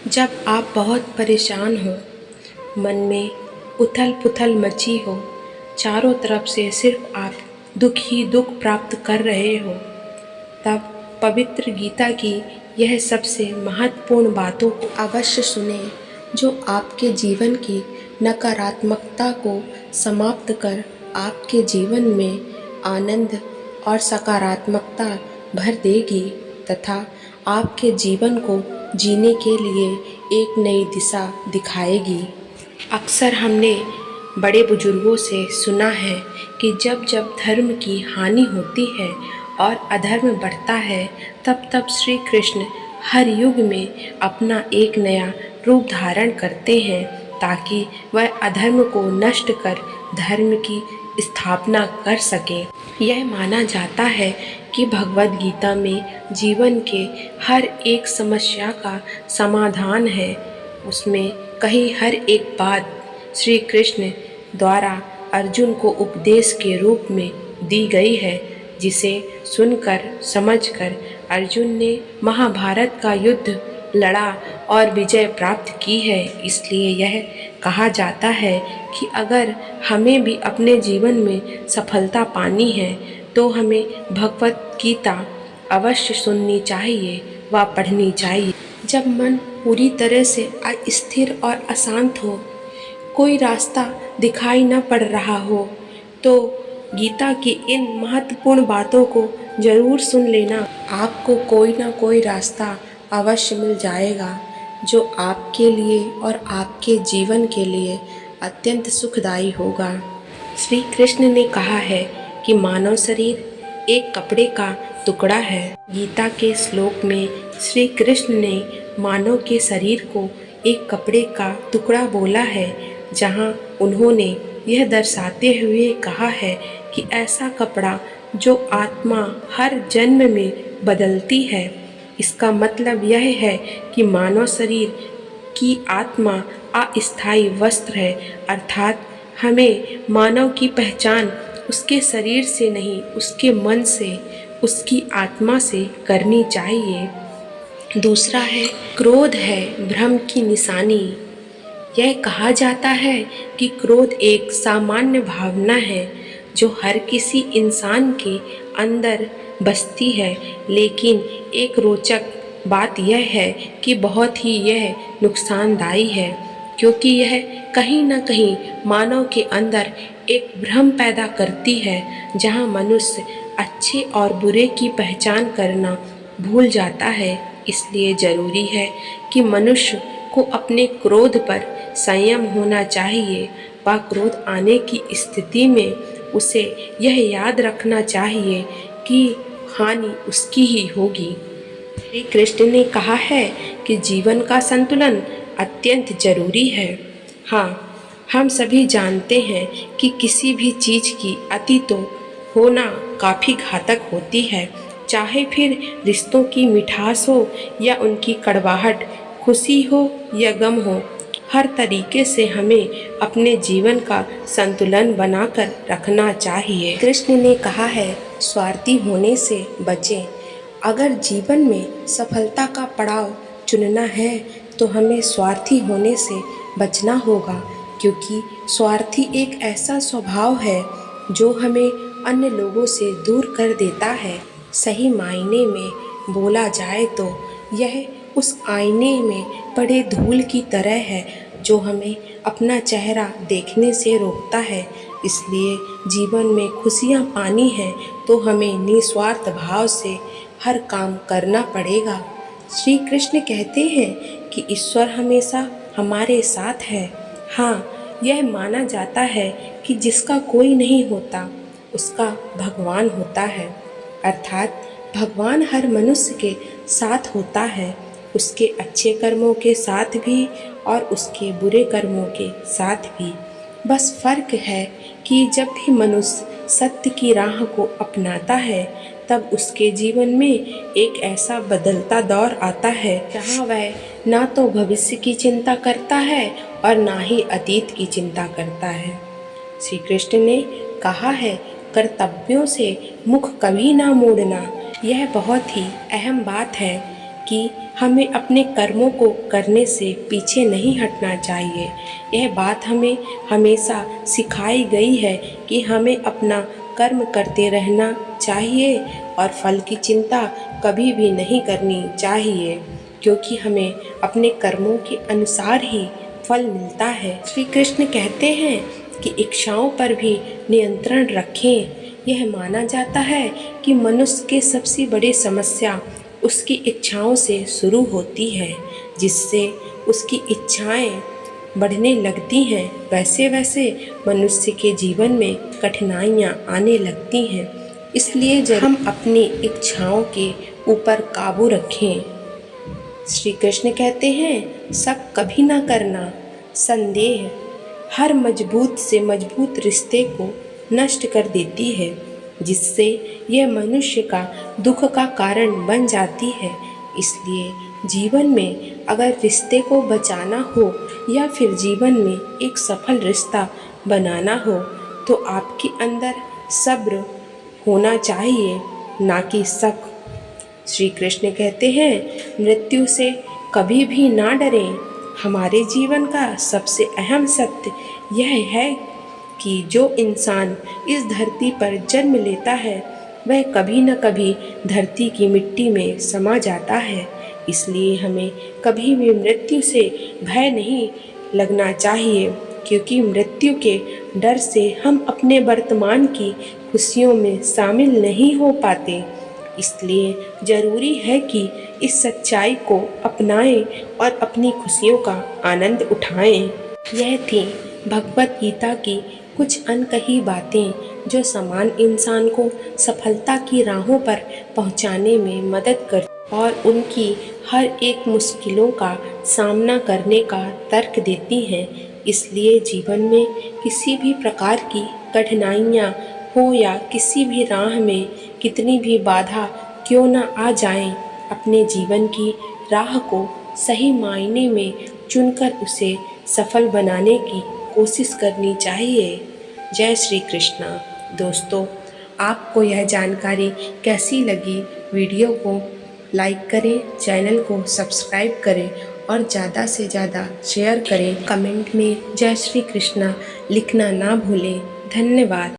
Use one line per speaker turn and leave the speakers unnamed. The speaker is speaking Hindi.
जब आप बहुत परेशान हो, मन में उथल पुथल मची हो, चारों तरफ से सिर्फ आप दुख ही दुख प्राप्त कर रहे हो, तब पवित्र गीता की यह सबसे महत्वपूर्ण बातों को अवश्य सुने, जो आपके जीवन की नकारात्मकता को समाप्त कर आपके जीवन में आनंद और सकारात्मकता भर देगी तथा आपके जीवन को जीने के लिए एक नई दिशा दिखाएगी। अक्सर हमने बड़े बुजुर्गों से सुना है कि जब जब धर्म की हानि होती है और अधर्म बढ़ता है, तब तब श्री कृष्ण हर युग में अपना एक नया रूप धारण करते हैं ताकि वह अधर्म को नष्ट कर धर्म की स्थापना कर सके। यह माना जाता है कि भगवद गीता में जीवन के हर एक समस्या का समाधान है। उसमें कही हर एक बात श्री कृष्ण द्वारा अर्जुन को उपदेश के रूप में दी गई है, जिसे सुनकर समझकर अर्जुन ने महाभारत का युद्ध लड़ा और विजय प्राप्त की है। इसलिए यह कहा जाता है कि अगर हमें भी अपने जीवन में सफलता पानी है तो हमें भगवत गीता अवश्य सुननी चाहिए व पढ़नी चाहिए। जब मन पूरी तरह से अस्थिर और अशांत हो, कोई रास्ता दिखाई न पड़ रहा हो, तो गीता की इन महत्वपूर्ण बातों को जरूर सुन लेना। आपको कोई ना कोई रास्ता अवश्य मिल जाएगा जो आपके लिए और आपके जीवन के लिए अत्यंत सुखदायी होगा। श्री कृष्ण ने कहा है कि मानव शरीर एक कपड़े का टुकड़ा है। गीता के श्लोक में श्री कृष्ण ने मानव के शरीर को एक कपड़े का टुकड़ा बोला है, जहां उन्होंने यह दर्शाते हुए कहा है कि ऐसा कपड़ा जो आत्मा हर जन्म में बदलती है। इसका मतलब यह है कि मानव शरीर की आत्मा अस्थायी वस्त्र है, अर्थात हमें मानव की पहचान उसके शरीर से नहीं, उसके मन से, उसकी आत्मा से करनी चाहिए। दूसरा है क्रोध है भ्रम की निशानी। यह कहा जाता है कि क्रोध एक सामान्य भावना है जो हर किसी इंसान के अंदर बसती है, लेकिन एक रोचक बात यह है कि बहुत ही यह नुकसानदायी है, क्योंकि यह कहीं न कहीं मानव के अंदर एक भ्रम पैदा करती है, जहां मनुष्य अच्छे और बुरे की पहचान करना भूल जाता है। इसलिए जरूरी है कि मनुष्य को अपने क्रोध पर संयम होना चाहिए व क्रोध आने की स्थिति में उसे यह याद रखना चाहिए कि हानि उसकी ही होगी। श्री कृष्ण ने कहा है कि जीवन का संतुलन अत्यंत जरूरी है। हाँ, हम सभी जानते हैं कि किसी भी चीज़ की अति तो होना काफ़ी घातक होती है, चाहे फिर रिश्तों की मिठास हो या उनकी कड़वाहट, खुशी हो या गम हो। हर तरीके से हमें अपने जीवन का संतुलन बनाकर रखना चाहिए। कृष्ण ने कहा है, स्वार्थी होने से बचें। अगर जीवन में सफलता का पड़ाव चुनना है तो हमें स्वार्थी होने से बचना होगा, क्योंकि स्वार्थी एक ऐसा स्वभाव है जो हमें अन्य लोगों से दूर कर देता है। सही मायने में बोला जाए तो यह उस आईने में पड़े धूल की तरह है जो हमें अपना चेहरा देखने से रोकता है। इसलिए जीवन में खुशियाँ पानी है तो हमें निस्वार्थ भाव से हर काम करना पड़ेगा। श्री कृष्ण कहते हैं कि ईश्वर हमेशा हमारे साथ है। हाँ, यह माना जाता है कि जिसका कोई नहीं होता उसका भगवान होता है, अर्थात भगवान हर मनुष्य के साथ होता है, उसके अच्छे कर्मों के साथ भी और उसके बुरे कर्मों के साथ भी। बस फर्क है कि जब भी मनुष्य सत्य की राह को अपनाता है तब उसके जीवन में एक ऐसा बदलता दौर आता है जहाँ वह ना तो भविष्य की चिंता करता है और ना ही अतीत की चिंता करता है। श्री कृष्ण ने कहा है, कर्तव्यों से मुख कभी ना मोड़ना। यह बहुत ही अहम बात है कि हमें अपने कर्मों को करने से पीछे नहीं हटना चाहिए। यह बात हमें हमेशा सिखाई गई है कि हमें अपना कर्म करते रहना चाहिए और फल की चिंता कभी भी नहीं करनी चाहिए, क्योंकि हमें अपने कर्मों के अनुसार ही फल मिलता है। श्री कृष्ण कहते हैं कि इच्छाओं पर भी नियंत्रण रखें। यह माना जाता है कि मनुष्य के सबसे बड़ी समस्या उसकी इच्छाओं से शुरू होती है, जिससे उसकी इच्छाएं बढ़ने लगती हैं। वैसे वैसे मनुष्य के जीवन में कठिनाइयां आने लगती हैं। इसलिए जब हम अपनी इच्छाओं के ऊपर काबू रखें। श्री कृष्ण कहते हैं, शक कभी ना करना। संदेह हर मजबूत से मजबूत रिश्ते को नष्ट कर देती है, जिससे यह मनुष्य का दुख का कारण बन जाती है। इसलिए जीवन में अगर रिश्ते को बचाना हो या फिर जीवन में एक सफल रिश्ता बनाना हो, तो आपके अंदर सब्र होना चाहिए, ना कि शक। श्री कृष्ण कहते हैं, मृत्यु से कभी भी ना डरें। हमारे जीवन का सबसे अहम सत्य यह है कि जो इंसान इस धरती पर जन्म लेता है, वह कभी न कभी धरती की मिट्टी में समा जाता है। इसलिए हमें कभी भी मृत्यु से भय नहीं लगना चाहिए, क्योंकि मृत्यु के डर से हम अपने वर्तमान की खुशियों में शामिल नहीं हो पाते। इसलिए ज़रूरी है कि इस सच्चाई को अपनाएं और अपनी खुशियों का आनंद उठाएं। यह थी भगवत गीता की कुछ अनकही बातें, जो समान इंसान को सफलता की राहों पर पहुंचाने में मदद करती और उनकी हर एक मुश्किलों का सामना करने का तर्क देती हैं। इसलिए जीवन में किसी भी प्रकार की कठिनाइयाँ हो या किसी भी राह में कितनी भी बाधा क्यों न आ जाएं, अपने जीवन की राह को सही मायने में चुनकर उसे सफल बनाने की कोशिश करनी चाहिए। जय श्री कृष्णा। दोस्तों, आपको यह जानकारी कैसी लगी? वीडियो को लाइक करें, चैनल को सब्सक्राइब करें और ज़्यादा से ज़्यादा शेयर करें। कमेंट में जय श्री कृष्णा लिखना ना भूलें। धन्यवाद।